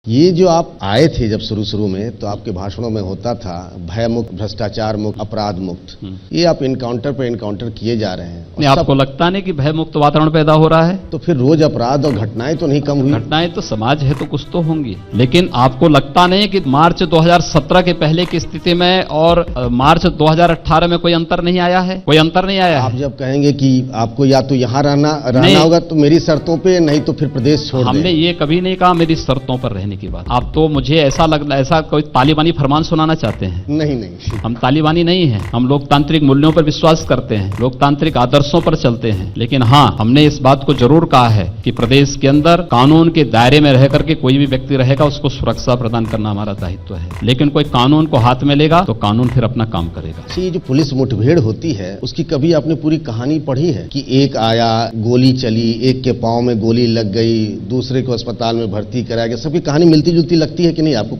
ये जो आप आए थे जब शुरू में, तो आपके भाषणों में होता था भय मुक्त, भ्रष्टाचार मुक्त, अपराध मुक्त। ये आप इनकाउंटर पे इनकाउंटर किए जा रहे हैं। नहीं, आपको लगता नहीं कि भय मुक्त वातावरण पैदा हो रहा है? तो फिर रोज अपराध और घटनाएं तो नहीं कम हुई? घटनाएं तो समाज है तो कुछ तो होंगी, लेकिन आपको लगता नहीं कि मार्च 2017 के पहले की स्थिति में और मार्च 2018 में कोई अंतर नहीं आया है? कोई अंतर नहीं आया आप है? जब कहेंगे कि आपको या तो यहाँ रहना होगा तो मेरी शर्तों पे, नहीं तो फिर प्रदेश छोड़ दें। हमने ये कभी नहीं कहा मेरी शर्तों पर रहने की बात। आप तो मुझे ऐसा कोई तालिबानी फरमान सुनाना चाहते हैं? नहीं, हम तालिबानी नहीं हैं। हम लोकतांत्रिक मूल्यों पर विश्वास करते हैं, लोकतांत्रिक आदर्शों पर चलते हैं। लेकिन हाँ, हमने इस बात को जरूर कहा है कि प्रदेश के अंदर कानून के दायरे में रह करके कोई भी व्यक्ति रहेगा उसको सुरक्षा प्रदान करना हमारा दायित्व है। लेकिन कोई कानून को हाथ में लेगा तो कानून फिर अपना काम करेगा। ये जो पुलिस मुठभेड़ होती है उसकी कभी आपने पूरी कहानी पढ़ी है कि एक आया, गोली चली, एक के पांव में गोली लग गई, दूसरे को अस्पताल में भर्ती कराया गया? सबकी कहानी मिलती जुलती लगती है कि नहीं आपको?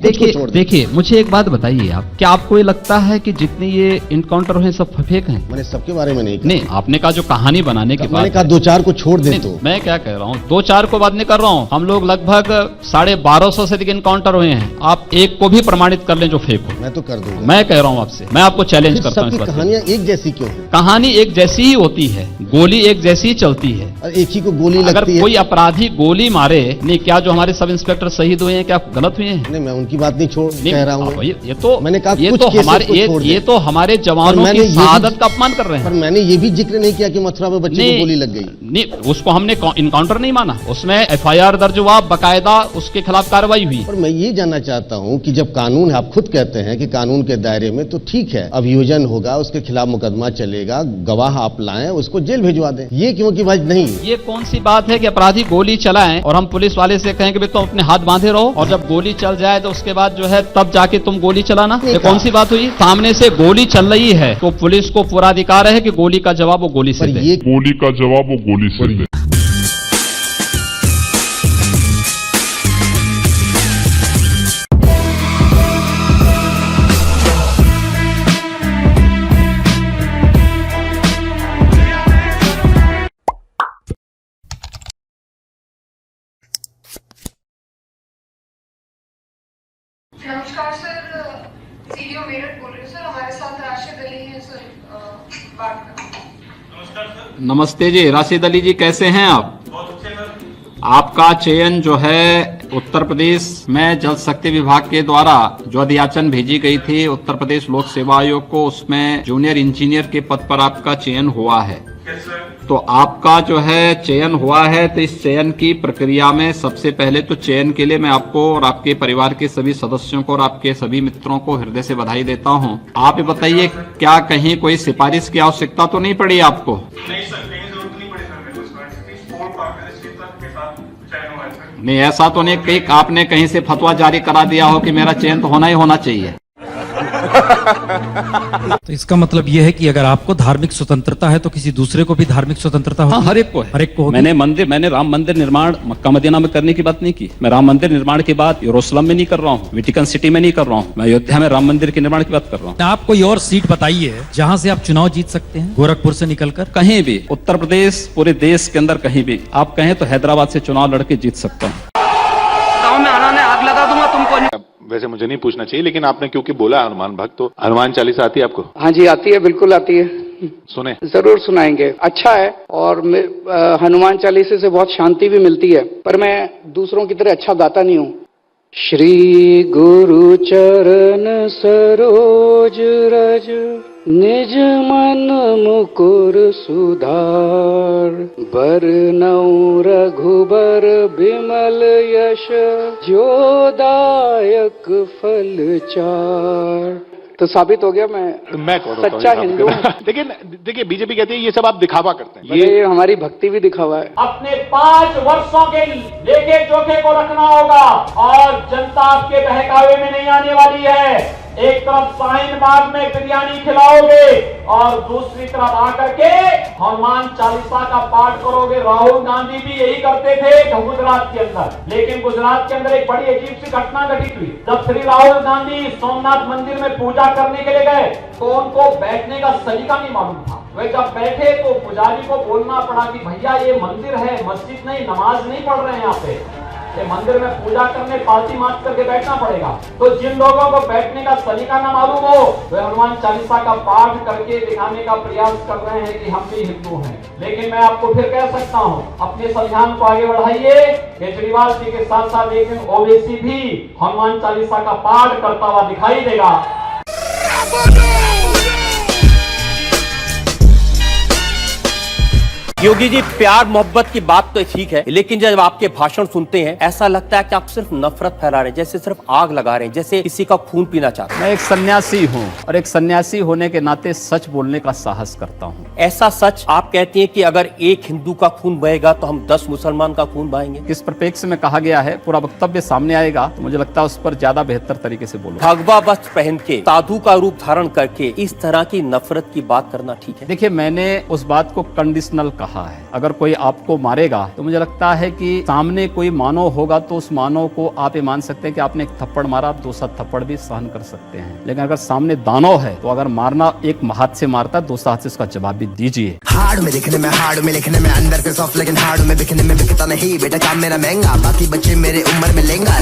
देखिए मुझे एक बात बताइए, आप क्या आपको ये लगता है कि जितनी ये इनकाउंटर हुए सब फेक हैं? मैंने सबके बारे में नहीं, आपने कहा जो कहानी बनाने के बाद मैंने कहा दो चार को छोड़ दे। तो मैं क्या कह रहा हूँ, दो चार को बात नहीं कर रहा हूँ। हम लोग लगभग 1250 से अधिक इनकाउंटर हुए हैं। आप एक को भी प्रमाणित कर लें जो फेक हो। मैं तो कर दूंगा। मैं कह रहा हूँ आपसे, मैं आपको चैलेंज करता हूँ। कहानियां एक जैसी क्यों है? कहानी एक जैसी ही होती है, गोली एक जैसी ही चलती है, और एक ही को गोली लगती है। अगर कोई अपराधी गोली मारे, नहीं क्या जो हमारे सब इंस्पेक्टर शहीद हुए हैं क्या गलत हुए हैं? नहीं, मैं उनकी बात नहीं कह रहा हूँ। ये तो मैंने कहा ये तो हमारे जवानों की शहादत का अपमान कर रहे हैं। पर मैंने ये भी जिक्र नहीं किया कि मथुरा में बच्चे को गोली लग गई। नहीं, उसको हमने इनकाउंटर नहीं माना, उसमें FIR दर्ज हुआ, बकायदा उसके खिलाफ कार्रवाई हुई। पर मैं ये जानना चाहता हूँ कि जब कानून है, आप खुद कहते हैं कि कानून के दायरे में, तो ठीक है, अभियोजन होगा, उसके खिलाफ मुकदमा चलेगा, गवाह आप लाएं, उसको जेल भिजवा दें। ये क्यों कि भाई नहीं? ये कौन सी बात है कि अपराधी गोली चलाएं और हम पुलिस वाले से कहें कि भाई तुम अपने हाथ बांधे रहो, और जब गोली चल जाए तो उसके बाद जो है तब जाके तुम गोली चलाना? ये कौन सी बात हुई? सामने से गोली चल रही है तो पुलिस को पूरा अधिकार है कि गोली का जवाब वो गोली से दे। गोली का जवाब वो गोली से दे। नमस्कार सर, सीडीओ मेरठ बोल रही हूँ सर। हमारे साथ राशिद अली हैं सर, बात करें। नमस्कार सर। नमस्ते जी, राशिद अली जी कैसे हैं आप? बहुत अच्छे सर। आपका चयन जो है उत्तर प्रदेश में जल शक्ति विभाग के द्वारा जो अधियाचन भेजी गई थी उत्तर प्रदेश लोक सेवा आयोग को, उसमें जूनियर इंजीनियर के पद पर आपका चयन हुआ है। तो आपका जो है चयन हुआ है, तो इस चयन की प्रक्रिया में सबसे पहले तो चयन के लिए मैं आपको और आपके परिवार के सभी सदस्यों को और आपके सभी मित्रों को हृदय से बधाई देता हूं। आप ये बताइए, क्या कहीं कोई सिफारिश की आवश्यकता तो नहीं पड़ी आपको? नहीं सर, कहीं जरूरत नहीं पड़ी सर, मेरे को स्पोर्ट के साथ चयन हुआ है सर। नहीं, ऐसा तो नहीं कहीं आपने कहीं से फतवा जारी करा दिया हो कि मेरा चयन तो होना ही होना चाहिए? तो इसका मतलब यह है कि अगर आपको धार्मिक स्वतंत्रता है तो किसी दूसरे को भी धार्मिक स्वतंत्रता होगी? हाँ, हर एक को है। हर एक को होगी। मैंने राम मंदिर निर्माण मक्का मदीना में करने की बात नहीं की। मैं राम मंदिर निर्माण की बात यरूशलेम में नहीं कर रहा हूँ, वेटिकन सिटी में नहीं कर रहा हूँ, मैं अयोध्या में राम मंदिर के निर्माण की बात कर रहा हूँ। आप कोई और सीट बताइए जहाँ से आप चुनाव जीत सकते हैं, गोरखपुर से निकलकर? कहीं भी उत्तर प्रदेश, पूरे देश के अंदर कहीं भी आप कहें तो हैदराबाद से चुनाव लड़के जीत सकता हूँ। गाँव में आना आग लगा दूंगा तुमको। वैसे मुझे नहीं पूछना चाहिए, लेकिन आपने क्योंकि बोला हनुमान भक्त, तो हनुमान चालीसा आती है आपको? हाँ जी आती है, बिल्कुल आती है। सुने? जरूर सुनाएंगे। अच्छा है, और हनुमान चालीसे से बहुत शांति भी मिलती है, पर मैं दूसरों की तरह अच्छा गाता नहीं हूँ। श्री गुरु चरण सरोज रज, निज मन मुकुर सुधार, बरनउँ रघुबर बिमल यश, जोदायक फल चार। तो साबित हो गया मैं सच्चा हिंदू। लेकिन देखिए, बीजेपी कहती है ये सब आप दिखावा करते हैं। ये हमारी भक्ति भी दिखावा है। अपने 5 वर्षों के लेखे जोखे को रखना होगा और जनता आपके बहकावे में नहीं आने वाली है। एक तरफ शाहीन बाग में बिरयानी खिलाओगे और दूसरी तरफ आकर के हनुमान चालीसा का पाठ करोगे। राहुल गांधी भी यही करते थे गुजरात के अंदर, लेकिन गुजरात के अंदर एक बड़ी अजीब सी घटना घटित हुई। जब श्री राहुल गांधी सोमनाथ मंदिर में पूजा करने के लिए गए तो उनको बैठने का सलीका नहीं मालूम था। वे जब बैठे तो पुजारी को बोलना पड़ा कि भैया ये मंदिर है, मस्जिद नहीं, नमाज नहीं पढ़ रहे हैं यहाँ पे। कि मंदिर में पूजा करने पालती मार करके बैठना पड़ेगा। तो जिन लोगों को बैठने का सलीका ना मालूम हो वे हनुमान चालीसा का पाठ करके दिखाने का प्रयास कर रहे हैं कि हम भी हिंदू हैं। लेकिन मैं आपको फिर कह सकता हूं, अपने संविधान को आगे बढ़ाइए। केजरीवाल जी के साथ साथ एक दिन ओवैसी भी हनुमान चालीसा का पाठ करता हुआ दिखाई देगा। योगी जी, प्यार मोहब्बत की बात तो ठीक है, लेकिन जब आपके भाषण सुनते हैं ऐसा लगता है कि आप सिर्फ नफरत फैला रहे हैं, जैसे सिर्फ आग लगा रहे हैं, जैसे किसी का खून पीना चाहते हैं। मैं एक सन्यासी हूँ और एक सन्यासी होने के नाते सच बोलने का साहस करता हूँ। ऐसा सच आप कहते हैं कि अगर एक हिंदू का खून बहेगा तो हम 10 मुसलमान का खून बहाएंगे। किस परिप्रेक्ष्य में कहा गया है, पूरा वक्तव्य सामने आएगा तो मुझे लगता है उस पर ज्यादा बेहतर तरीके से बोलूं। भगवा वस्त्र पहन के साधु का रूप धारण करके इस तरह की नफरत की बात करना ठीक है? देखिए, मैंने उस बात को कंडीशनल कहा है। अगर कोई आपको मारेगा तो मुझे लगता है कि सामने कोई मानव होगा तो उस मानव को आप ये मान सकते हैं कि आपने एक थप्पड़ मारा, आप दूसरा थप्पड़ भी सहन कर सकते हैं। लेकिन अगर सामने दानव है तो अगर मारना एक हाथ से मारता है, दूसरा हाथ से उसका जवाब भी दीजिए। हार्ड में लिखने में, हार्ड में लिखने में, अंदर से सॉफ्ट लेकिन हार्ड में बिकने में बिकता नहीं। बेटा काम मेरा महंगा, बाकी बच्चे मेरे उम्र में लेंगा।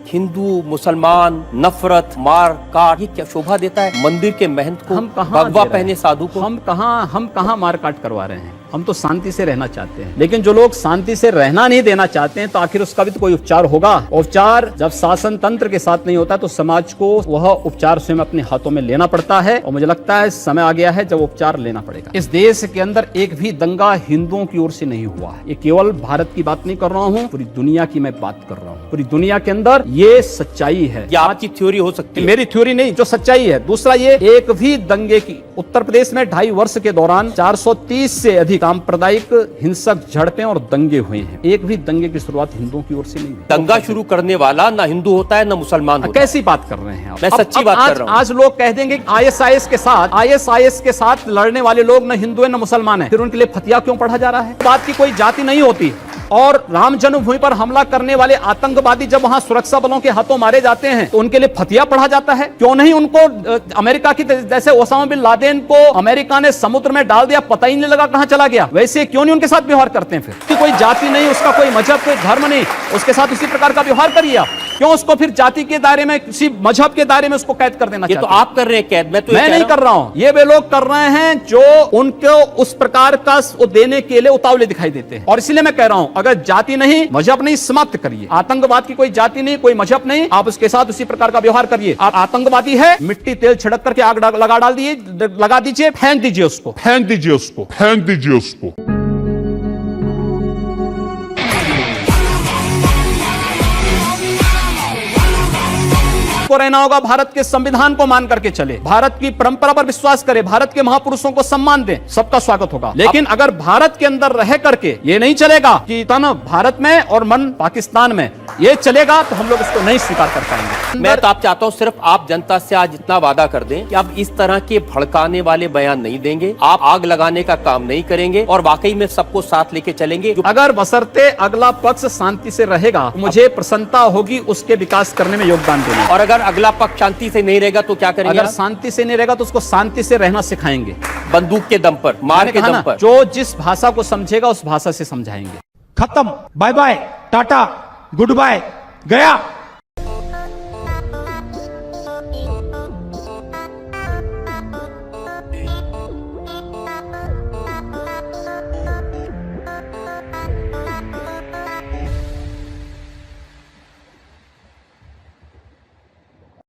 हिंदू मुसलमान नफरत मार काट, ये क्या शोभा देता है मंदिर के महंत को? हम कहाँ भगवा पहने साधु को? हम कहाँ मार काट करवा रहे हैं? हम तो शांति से रहना चाहते हैं। लेकिन जो लोग शांति से रहना नहीं देना चाहते हैं तो आखिर उसका भी तो कोई उपचार होगा। उपचार जब शासन तंत्र के साथ नहीं होता तो समाज को वह उपचार स्वयं अपने हाथों में लेना पड़ता है, और मुझे लगता है समय आ गया है जब उपचार लेना पड़ेगा। इस देश के अंदर एक भी दंगा हिंदुओं की ओर से नहीं हुआ है। ये केवल भारत की बात नहीं कर रहा हूँ, पूरी दुनिया की मैं बात कर रहा हूँ। पूरी दुनिया के अंदर ये सच्चाई है। ये आपकी थ्योरी हो सकती है, मेरी थ्योरी नहीं, जो सच्चाई है। दूसरा, ये एक भी दंगे की उत्तर प्रदेश में 2.5 वर्ष के दौरान 430 से अधिक सांप्रदायिक हिंसक झड़पें और दंगे हुए हैं। एक भी दंगे की शुरुआत हिंदुओं की ओर से नहीं हुई। दंगा शुरू करने वाला ना हिंदू होता है ना मुसलमान होता है। कैसी बात कर रहे हैं आप? मैं सच्ची बात कर रहा हूँ। आज लोग कह देंगे आईएसआईएस के साथ लड़ने वाले लोग न हिंदू है न मुसलमान है, फिर उनके लिए फतिया क्यों पढ़ा जा रहा है? बात की कोई जाति नहीं होती। और राम जन्मभूमि पर हमला करने वाले आतंकवादी जब वहां सुरक्षा बलों के हाथों मारे जाते हैं तो उनके लिए फतिया पढ़ा जाता है। क्यों नहीं उनको अमेरिका की जैसे ओसामा बिन लादेन को अमेरिका ने समुद्र में डाल दिया, पता ही नहीं लगा कहां चला गया, वैसे क्यों नहीं उनके साथ व्यवहार करते हैं? फिर कोई जाति नहीं, उसका कोई मजहब कोई धर्म नहीं, उसके साथ उसी प्रकार का व्यवहार करिए आप। क्यों उसको फिर जाति के दायरे में, किसी मजहब के दायरे में उसको कैद कर देना? ये तो आप कर रहे हैं कैद, मैं नहीं कर रहा हूं। ये वे लोग कर रहे हैं जो उनको उस प्रकार का देने के लिए उतावले दिखाई देते हैं। और इसलिए मैं कह रहा हूं, अगर जाति नहीं मजहब नहीं, समाप्त करिए। आतंकवाद की कोई जाति नहीं, कोई मजहब नहीं, आप उसके साथ उसी प्रकार का व्यवहार करिए। आप आतंकवादी है, मिट्टी तेल छिड़क करके आग लगा दीजिए, फेंक दीजिए उसको। को रहना होगा, भारत के संविधान को मान करके चले, भारत की परंपरा पर विश्वास करे, भारत के महापुरुषों को सम्मान दे, सबका स्वागत होगा। लेकिन अगर भारत के अंदर रह करके ये नहीं चलेगा कि तन भारत में और मन पाकिस्तान में, ये चलेगा तो हम लोग इसको नहीं स्वीकार कर पाएंगे। मैं तो आप चाहता हूं सिर्फ आप जनता से आज इतना वादा कर दें कि आप इस तरह के भड़काने वाले बयान नहीं देंगे, आप आग लगाने का काम नहीं करेंगे और वाकई में सबको साथ लेके चलेंगे। अगर बशर्ते अगला पक्ष शांति से रहेगा तो मुझे प्रसन्नता होगी उसके विकास करने में योगदान देने। और अगर अगला पक्ष शांति से नहीं रहेगा तो क्या करेंगे? अगर शांति से नहीं रहेगा तो उसको शांति से रहना सिखाएंगे, बंदूक के दम पर, मार के दम पर। जो जिस भाषा को समझेगा उस भाषा से समझाएंगे। खत्म, bye bye, tata, good bye, गया।